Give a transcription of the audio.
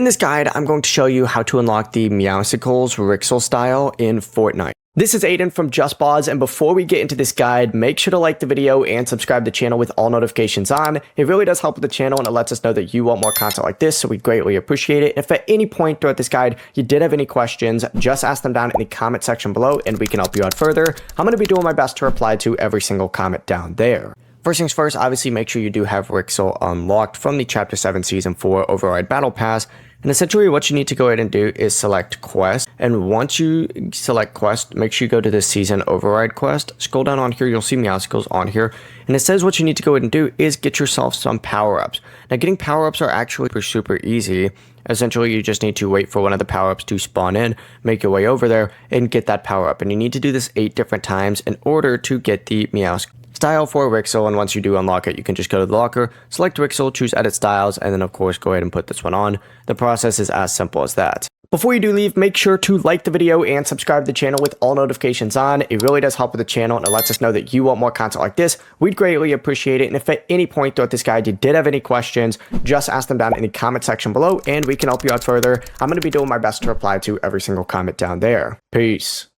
In this guide, I'm going to show you how to unlock the Meowscles Wrixel style in Fortnite. This is Aiden from JustBoz, and before we get into this guide, make sure to like the video and subscribe to the channel with all notifications on. It really does help with the channel, and it lets us know that you want more content like this, so we greatly appreciate it. If at any point throughout this guide you did have any questions, just ask them down in the comment section below, and we can help you out further. I'm going to be doing my best to reply to every single comment down there. First things first, obviously make sure you do have Wrixel unlocked from the Chapter 7 Season 4 Override Battle Pass. And essentially what you need to go ahead and do is select Quest. And once you select Quest, make sure you go to the Season Override quest. Scroll down on here, you'll see Meowscles on here. And it says what you need to go ahead and do is get yourself some power-ups. Now getting power-ups are actually super easy. Essentially, you just need to wait for one of the power-ups to spawn in, make your way over there, and get that power-up. And you need to do this 8 different times in order to get the Meowscles Style for Wrixel, and once you do unlock it, you can just go to the locker, select Wrixel, choose Edit Styles, and then of course go ahead and put this one on. The process is as simple as that. Before you do leave, make sure to like the video and subscribe to the channel with all notifications on. It really does help with the channel, and it lets us know that you want more content like this. We'd greatly appreciate it, and if at any point throughout this guide you did have any questions, just ask them down in the comment section below, and we can help you out further. I'm going to be doing my best to reply to every single comment down there. Peace.